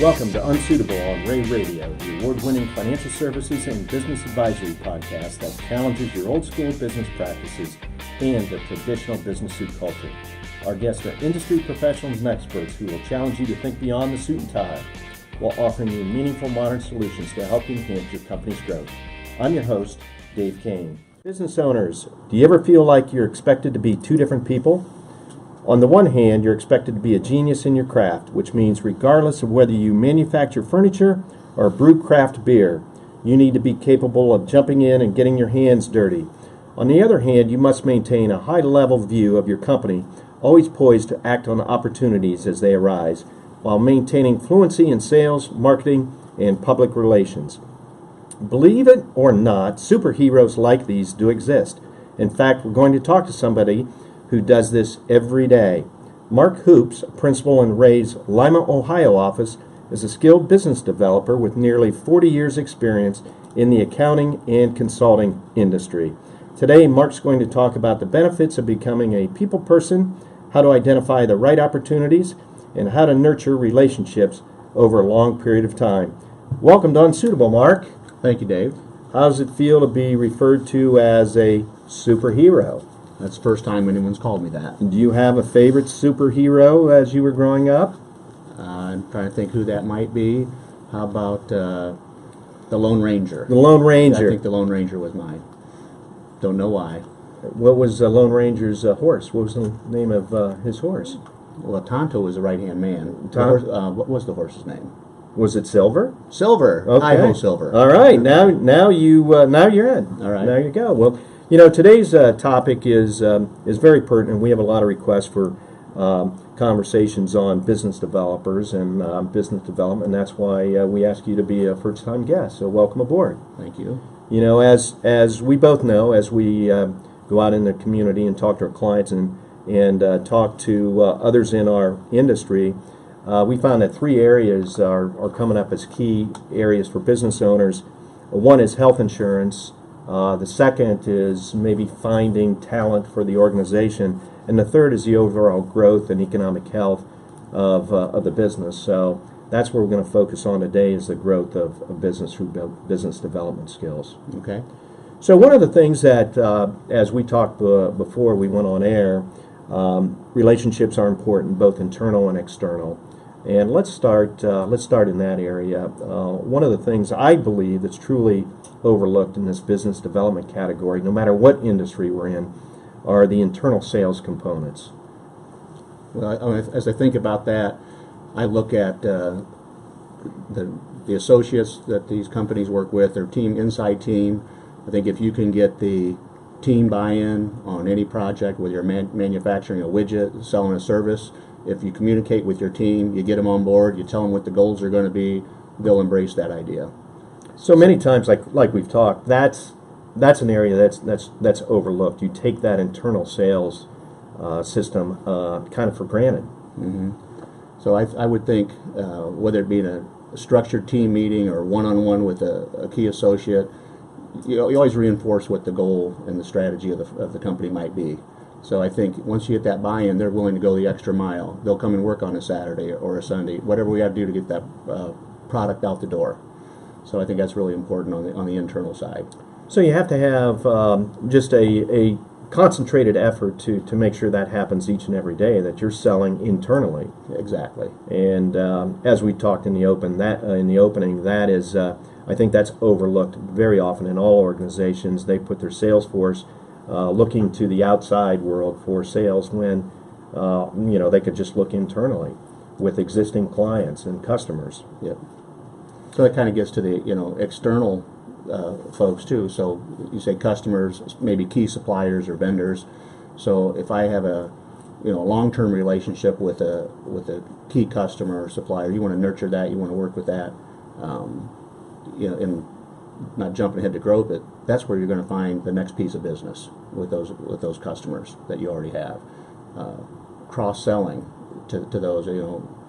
Welcome to Unsuitable on Rea Radio, the award-winning financial services and business advisory podcast that challenges your old-school business practices and the traditional business suit culture. Our guests are industry professionals and experts who will challenge you to think beyond the suit and tie while offering you meaningful modern solutions to help you enhance your company's growth. I'm your host, Dave Kane. Business owners, do you ever feel like you're expected to be two different people? On the one hand, you're expected to be a genius in your craft, which means regardless of whether you manufacture furniture or brew craft beer, you need to be capable of jumping in and getting your hands dirty. On the other hand, you must maintain a high-level view of your company, always poised to act on opportunities as they arise, while maintaining fluency in sales, marketing, and public relations. Believe it or not, superheroes like these do exist. In fact, we're going to talk to somebody who does this every day. Mark Hoops, a principal in Rea's Lima, Ohio office, is a skilled business developer with nearly 40 years' experience in the accounting and consulting industry. Today, Mark's going to talk about the benefits of becoming a people person, how to identify the right opportunities, and how to nurture relationships over a long period of time. Welcome to Unsuitable, Mark. Thank you, Dave. How does it feel to be referred to as a superhero? That's the first time anyone's called me that. Do you have a favorite superhero as you were growing up? I'm trying to think who that might be. How about the Lone Ranger? The Lone Ranger. I think the Lone Ranger was mine. Don't know why. What was the Lone Ranger's horse? What was the name of his horse? Well, Tonto was the right-hand man. What was the horse's name? Was it Silver? Silver. Okay. Hi-ho, Silver. All right. Now you're in. All right. Now you go. Well, you know, today's topic is very pertinent. We have a lot of requests for conversations on business developers and business development, and that's why we ask you to be a first-time guest. So welcome aboard. Thank you. You know, as we both know, as we go out in the community and talk to our clients and talk to others in our industry, we found that three areas are coming up as key areas for business owners. One is health insurance. The second is maybe finding talent for the organization, and the third is the overall growth and economic health of the business. So that's what we're going to focus on today, is the growth of business through business development skills. Okay. So one of the things that, as we talked before we went on air, relationships are important, both internal and external. And let's start in that area. One of the things I believe that's truly overlooked in this business development category, no matter what industry we're in, are the internal sales components. Well, as I think about that, I look at the associates that these companies work with, their inside team. I think if you can get the team buy-in on any project, whether you're manufacturing a widget, selling a service, if you communicate with your team, you get them on board, you tell them what the goals are going to be, they'll embrace that idea. So many times, like we've talked, that's an area that's overlooked. You take that internal sales system kind of for granted. Mm-hmm. So I would think whether it be in a structured team meeting or one-on-one with a key associate, you always reinforce what the goal and the strategy of the company might be. So I think once you get that buy-in, they're willing to go the extra mile. They'll come and work on a Saturday or a Sunday, whatever we got to do to get that product out the door. So I think that's really important on the internal side. So you have to have just a concentrated effort to make sure that happens each and every day, that you're selling internally. Exactly. And as we talked in the opening, that is, I think that's overlooked very often in all organizations. They put their sales force looking to the outside world for sales when they could just look internally with existing clients and customers. Yep. So that kind of gets to the external folks too. So you say customers, maybe key suppliers or vendors. So if I have a long-term relationship with a key customer or supplier, you want to nurture that. You want to work with that. And not jumping ahead to growth, but that's where you're going to find the next piece of business with those customers that you already have. Cross-selling to those,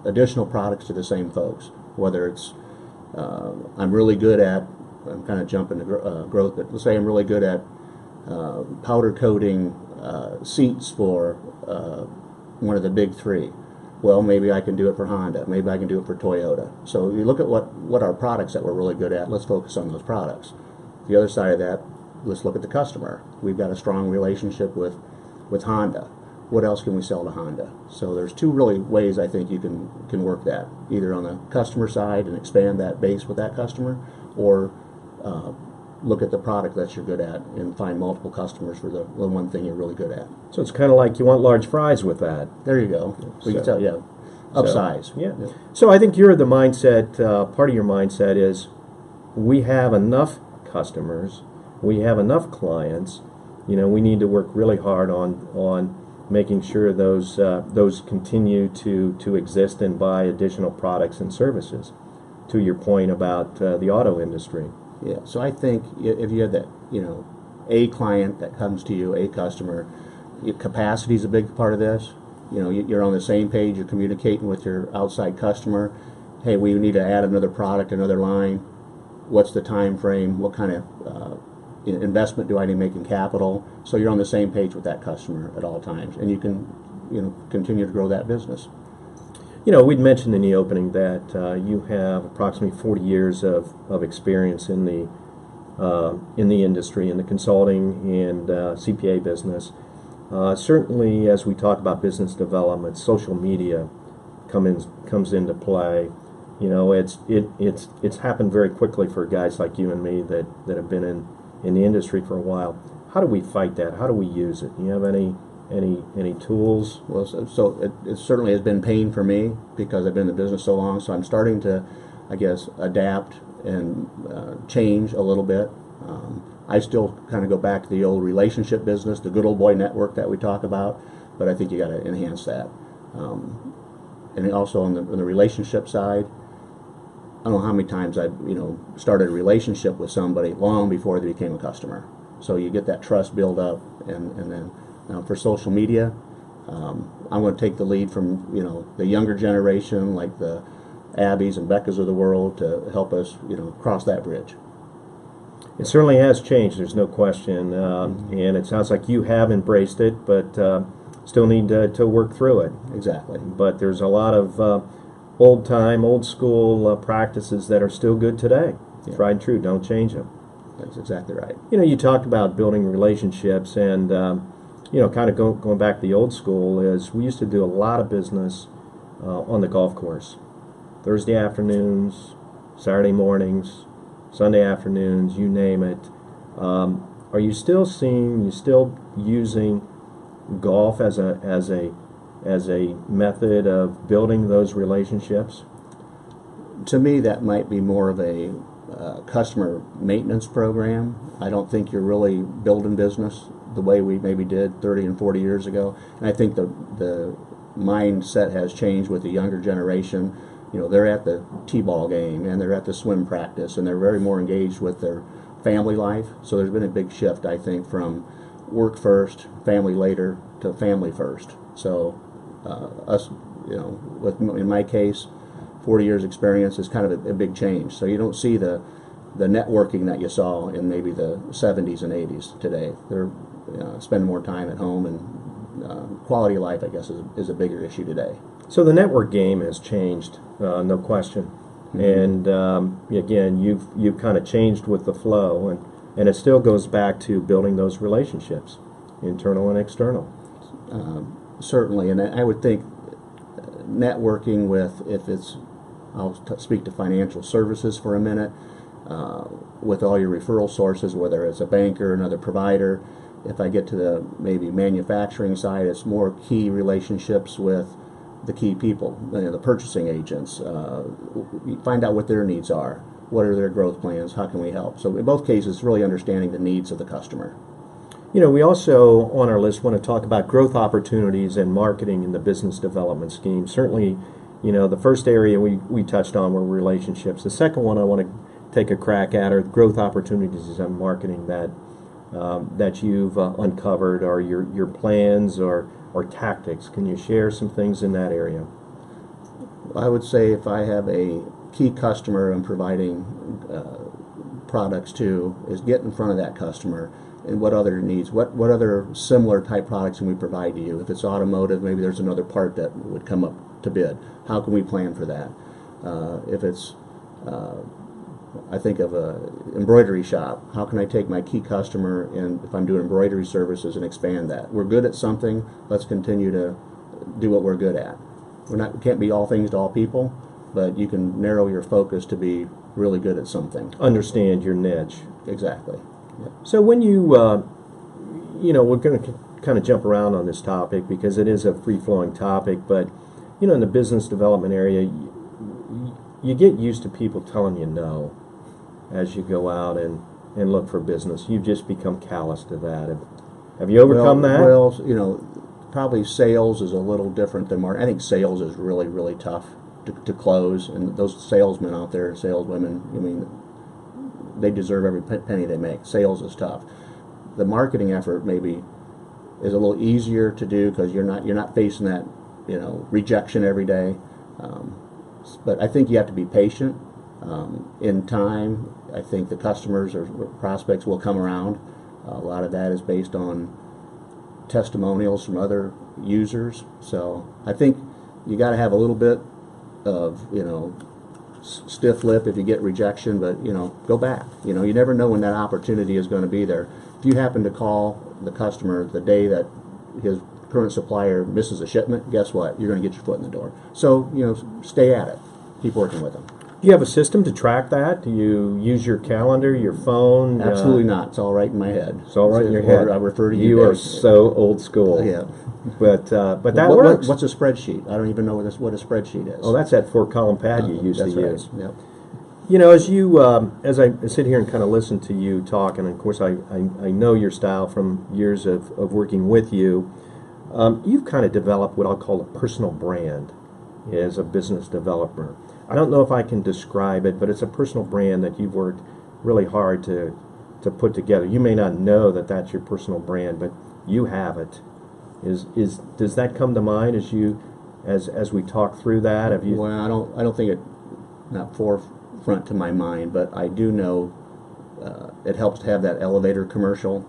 additional products to the same folks. Whether it's I'm kind of jumping to growth, but let's say I'm really good at powder coating seats for one of the big three. Well, maybe I can do it for Honda. Maybe I can do it for Toyota. So you look at what our products that we're really good at. Let's focus on those products. The other side of that, let's look at the customer. We've got a strong relationship with Honda. What else can we sell to Honda? So there's two really ways I think you can work that, either on the customer side and expand that base with that customer, or look at the product that you're good at and find multiple customers for the one thing you're really good at. So it's kind of like you want large fries with that. There you go. So you can tell, yeah, upsize. So, yeah. So I think you're the mindset, part of your mindset is we have enough customers, we have enough clients, we need to work really hard on making sure those continue to exist and buy additional products and services, to your point about the auto industry. Yeah, so I think if you have that, a client that comes to you, a customer, capacity is a big part of this. You're on the same page, you're communicating with your outside customer. Hey, we need to add another product, another line. What's the time frame? What kind of investment do I need to make in capital? So you're on the same page with that customer at all times, and you can, continue to grow that business. We'd mentioned in the opening that you have approximately 40 years of experience in the industry, in the consulting and CPA business. Certainly, as we talk about business development, social media comes into play. It's happened very quickly for guys like you and me that have been in the industry for a while. How do we fight that? How do we use it? Do you have any tools? Well, so it certainly has been pain for me because I've been in the business so long. So I'm starting to, I guess, adapt and change a little bit. I still kind of go back to the old relationship business, the good old boy network that we talk about, but I think you got to enhance that. And also on the relationship side, I don't know how many times I've started a relationship with somebody long before they became a customer. So you get that trust build up, and then for social media, I'm going to take the lead from the younger generation, like the Abbeys and Beccas of the world, to help us cross that bridge. It certainly has changed. There's no question, and it sounds like you have embraced it, but still need to work through it. Exactly. But there's a lot of old school practices that are still good today. Yeah. Tried and true. Don't change them. That's exactly right. You talked about building relationships, and kind of going back to the old school is we used to do a lot of business on the golf course. Thursday afternoons, Saturday mornings, Sunday afternoons, you name it. Are you still using golf as a method of building those relationships? To me, that might be more of a customer maintenance program. I don't think you're really building business the way we maybe did 30 and 40 years ago. And I think the mindset has changed with the younger generation. They're at the t-ball game and they're at the swim practice, and they're very more engaged with their family life. So there's been a big shift, I think, from work first, family later, to family first. So us, in my case, 40 years experience is kind of a big change. So you don't see the networking that you saw in maybe the 70s and 80s today. They're spending more time at home, and quality of life, I guess, is a bigger issue today. So the network game has changed, no question. Mm-hmm. And again, you've kind of changed with the flow, and it still goes back to building those relationships, internal and external. Certainly, and I would think networking I'll speak to financial services for a minute, with all your referral sources, whether it's a banker, another provider. If I get to the maybe manufacturing side, it's more key relationships with the key people, the purchasing agents. Find out what their needs are. What are their growth plans? How can we help? So in both cases, really understanding the needs of the customer. We also, on our list, want to talk about growth opportunities and marketing in the business development scheme. Certainly, the first area we touched on were relationships. The second one I want to take a crack at are growth opportunities and marketing that you've uncovered, or your plans or tactics. Can you share some things in that area? I would say if I have a key customer I'm providing products to, is get in front of that customer and what other needs, what other similar type products can we provide to you. If it's automotive, maybe there's another part that would come up to bid. How can we plan for that? If it's, I think of a embroidery shop. How can I take my key customer and if I'm doing embroidery services and expand that? We're good at something. Let's continue to do what we're good at. We can't be all things to all people, but you can narrow your focus to be really good at something. Understand your niche. Exactly. Yeah. So when you, we're going to kind of jump around on this topic because it is a free-flowing topic, but, in the business development area, you get used to people telling you no as you go out and look for business. You've just become callous to that. Have you overcome that? Well, probably sales is a little different than marketing. I think sales is really, really tough to close, and those salesmen out there, saleswomen, they deserve every penny they make. Sales is tough. The marketing effort maybe is a little easier to do because you're not facing that, rejection every day. But I think you have to be patient. In time, I think the customers or prospects will come around. A lot of that is based on testimonials from other users. So I think you got to have a little bit of, stiff lip if you get rejection, but, go back. You never know when that opportunity is going to be there. If you happen to call the customer the day that his current supplier misses a shipment, guess what? You're going to get your foot in the door. So, stay at it. Keep working with them. Do you have a system to track that? Do you use your calendar, your phone? Absolutely not. It's all right in my head. It's all right in your head. I refer to you. You are so old school. Yeah. But that works. What's a spreadsheet? I don't even know what a spreadsheet is. Oh, that's that 4-column pad you used to use. Yep. As I sit here and kind of listen to you talk, and of course I know your style from years of working with you, you've kind of developed what I'll call a personal brand as a business developer. I don't know if I can describe it, but it's a personal brand that you've worked really hard to put together. You may not know that that's your personal brand, but you have it. Does that come to mind as we talk through that? Have you? Well, I don't think it not forefront to my mind, but I do know it helps to have that elevator commercial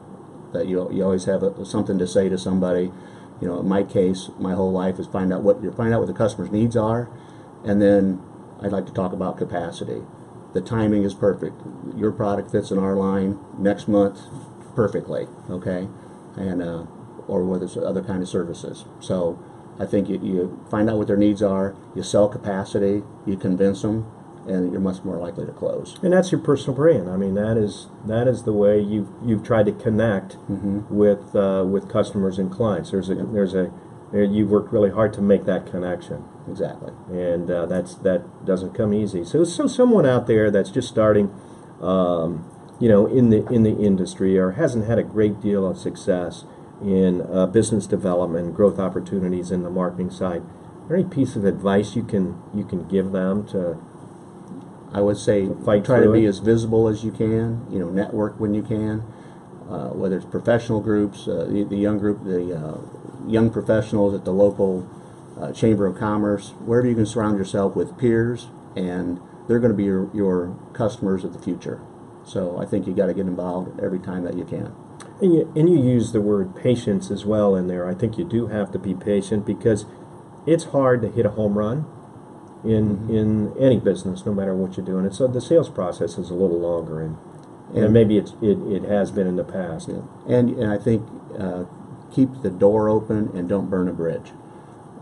that you always have something to say to somebody. In my case, my whole life is find out what the customer's needs are, and then I'd like to talk about capacity. The timing is perfect. Your product fits in our line next month perfectly, okay? And or whether it's other kind of services. So I think you find out what their needs are, you sell capacity, you convince them, and you're much more likely to close. And that's your personal brand. I mean, that is the way you've tried to connect with customers and clients. You've worked really hard to make that connection. Exactly. And that doesn't come easy. So someone out there that's just starting, in the industry or hasn't had a great deal of success in business development, growth opportunities in the marketing side, is there any piece of advice you can give them to? I would say try to be as visible as you can. Network when you can. Whether it's professional groups, the young professionals at the local Chamber of Commerce, wherever you can surround yourself with peers, and they're going to be your customers of the future. So I think you got to get involved every time that you can. And you use the word patience as well in there. I think you do have to be patient because it's hard to hit a home run in any business, no matter what you're doing. And so the sales process is a little longer, and maybe it has been in the past. Yeah. And I think keep the door open and don't burn a bridge.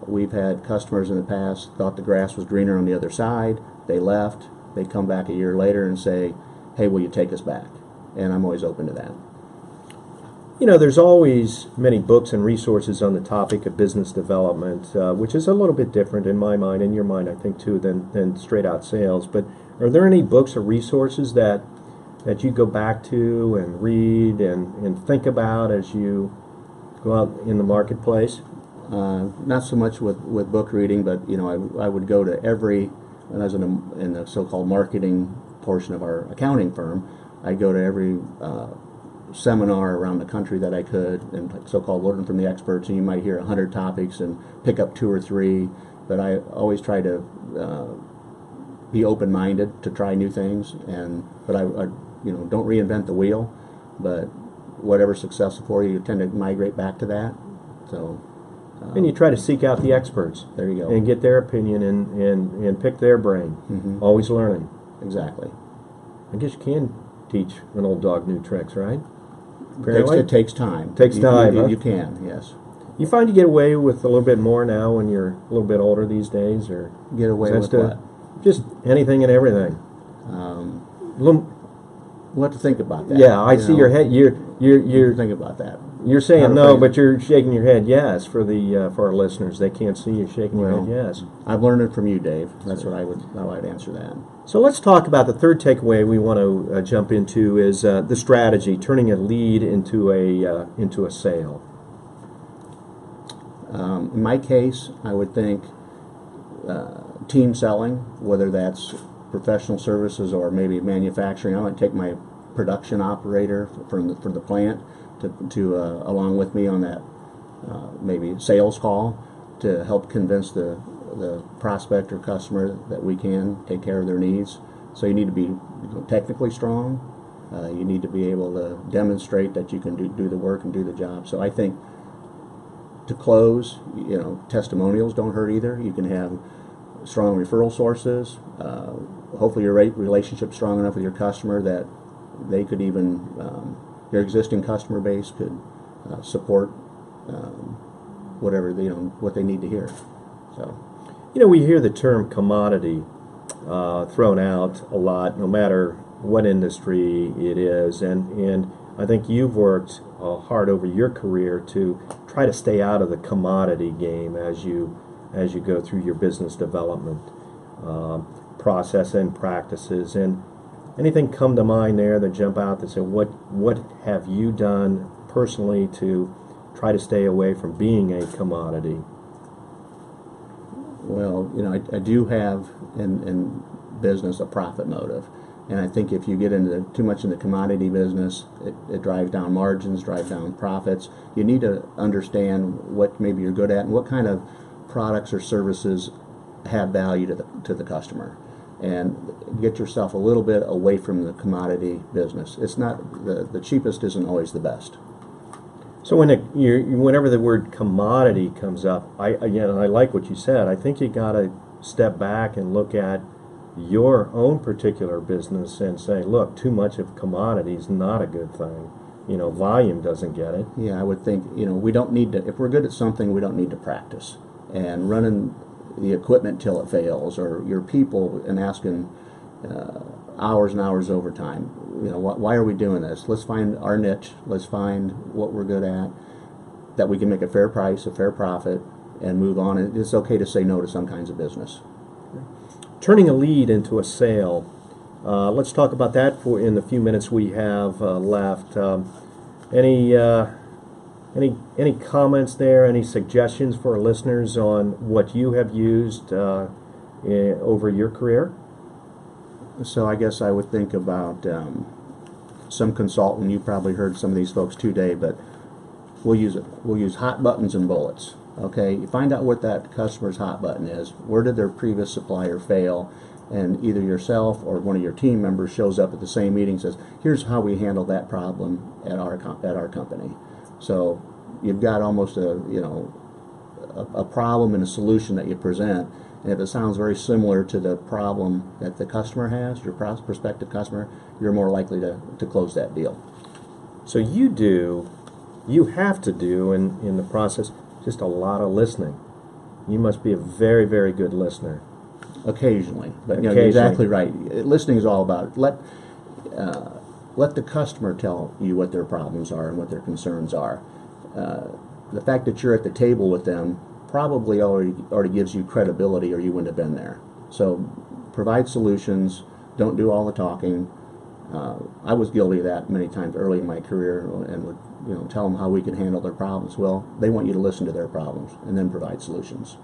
We've had customers in the past thought the grass was greener on the other side. They left. They come back a year later and say, "Hey, will you take us back?" And I'm always open to that. There's always many books and resources on the topic of business development, which is a little bit different in my mind, in your mind, I think, too, than straight-out sales. But are there any books or resources that you go back to and read and think about as you go out in the marketplace? Not so much with book reading, but I would go to every, when I was in the so-called marketing portion of our accounting firm, I'd go to every seminar around the country that I could, and so-called learn from the experts, and you might hear 100 topics and pick up 2 or 3, but I always try to be open-minded to try new things, but I don't reinvent the wheel, but whatever's successful for you, you tend to migrate back to that. So And you try to seek out the experts. There you go. And get their opinion and pick their brain. Mm-hmm. Always learning. Exactly. I guess you can teach an old dog new tricks, right? It takes time. Takes time, huh? You can, yes. You find you get away with a little bit more now when you're a little bit older these days, or Get away with what? Just anything and everything. We'll have to think about that. Yeah, I see your head. You're think about that. You're saying How to no, phrase but it. you're shaking your head yes for our listeners. They can't see you shaking your head yes. I've learned it from you, Dave. That's how I'd answer that. So let's talk about the third takeaway we want to jump into is the strategy, turning a lead into a sale. In my case, I would think team selling, whether that's professional services or maybe manufacturing. I might take my production operator from the plant to along with me on that maybe sales call to help convince the prospect or customer that we can take care of their needs. So you need to be technically strong. You need to be able to demonstrate that you can do the work and do the job. So I think to close, testimonials don't hurt either. You can have strong referral sources. Hopefully your relationship's strong enough with your customer that they could even, your existing customer base could support whatever what they need to hear. So, we hear the term commodity thrown out a lot, no matter what industry it is, and I think you've worked hard over your career to try to stay out of the commodity game as you go through your business development process and practices. And anything come to mind there that jump out that say, what have you done personally to try to stay away from being a commodity? Well, I do have in business a profit motive. And I think if you get into too much in the commodity business, it drives down margins, drives down profits. You need to understand what maybe you're good at and what kind of products or services have value to the customer, and get yourself a little bit away from the commodity business. It's not the cheapest isn't always the best. So whenever the word commodity comes up, I like what you said. I think you got to step back and look at your own particular business and say, look, too much of commodity is not a good thing. Volume doesn't get it. Yeah, I would think, we don't need to, if we're good at something, we don't need to practice. And running the equipment till it fails, or your people and asking hours and hours overtime. Why are we doing this? Let's find our niche. Let's find what we're good at, that we can make a fair price, a fair profit, and move on. And it's okay to say no to some kinds of business. Turning a lead into a sale. Let's talk about that in the few minutes we have left. Any comments there? Any suggestions for our listeners on what you have used over your career? So I guess I would think about some consultant. You probably heard some of these folks today, but we'll use hot buttons and bullets. Okay, you find out what that customer's hot button is. Where did their previous supplier fail? And either yourself or one of your team members shows up at the same meeting and says, here's how we handle that problem at our company. So you've got almost a problem and a solution that you present. And if it sounds very similar to the problem that the customer has, your prospective customer, you're more likely to close that deal. So you have to do in the process just a lot of listening. You must be a very, very good listener. Occasionally, but you're exactly right. Listening is all about let the customer tell you what their problems are and what their concerns are. The fact that you're at the table with them probably already gives you credibility, or you wouldn't have been there. So provide solutions. Don't do all the talking. I was guilty of that many times early in my career, and would tell them how we can handle their problems. Well, they want you to listen to their problems and then provide solutions.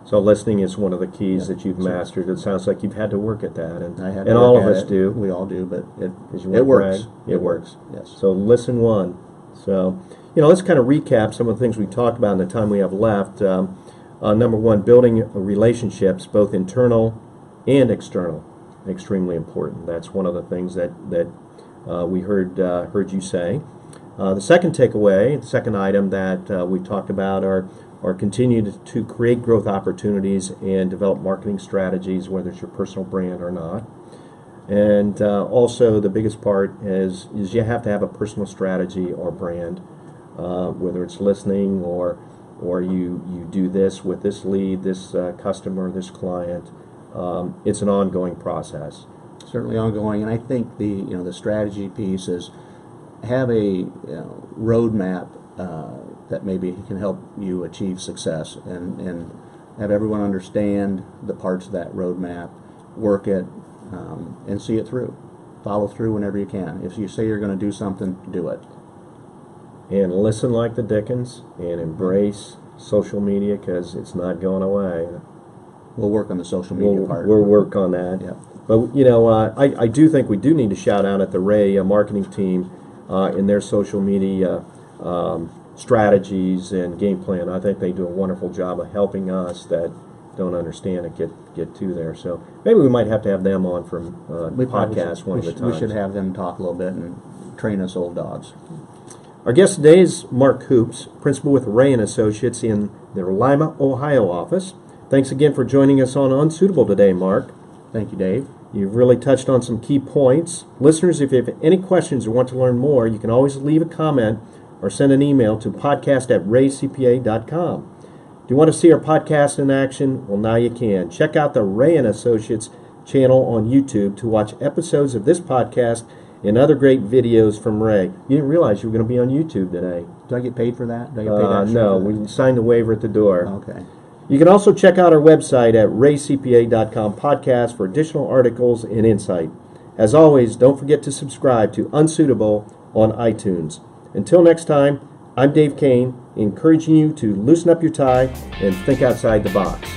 So listening is one of the keys that you've mastered. It sounds like you've had to work at that, and to all work of at us it. do. We all do, but it works. works. It works. Yes. So listen one. So let's kind of recap some of the things we talked about in the time we have left. Number one, building relationships, both internal and external, extremely important. That's one of the things that we heard you say. The second takeaway, the second item that we talked about are or continue to create growth opportunities and develop marketing strategies, whether it's your personal brand or not. And also the biggest part is you have to have a personal strategy or brand, whether it's listening or you do this with this lead, this customer, this client. It's an ongoing process. Certainly ongoing, and I think the strategy piece is have a roadmap that maybe can help you achieve success, and have everyone understand the parts of that roadmap, work it, and see it through. Follow through whenever you can. If you say you're going to do something, do it. And listen like the Dickens, and embrace social media, because it's not going away. We'll work on the social media part. We'll work on that. Yeah. But I do think we do need to shout out at the Rea marketing team in their social media strategies and game plan. I think they do a wonderful job of helping us that don't understand it get to there. So maybe we might have to have them on for podcast one of the times. We should have them talk a little bit and train us old dogs. Our guest today is Mark Hoops, principal with Rea & Associates in their Lima, Ohio office. Thanks again for joining us on Unsuitable today, Mark. Thank you, Dave. You've really touched on some key points. Listeners, if you have any questions or want to learn more, you can always leave a comment or send an email to podcast@reacpa.com. Do you want to see our podcast in action? Well, now you can. Check out the Rea & Associates channel on YouTube to watch episodes of this podcast and other great videos from Rea. You didn't realize you were going to be on YouTube today. Do I get paid for that? Do I get paid extra no, for that? we signed the waiver at the door. Okay. You can also check out our website at reacpa.com podcast for additional articles and insight. As always, don't forget to subscribe to Unsuitable on iTunes. Until next time, I'm Dave Kane, encouraging you to loosen up your tie and think outside the box.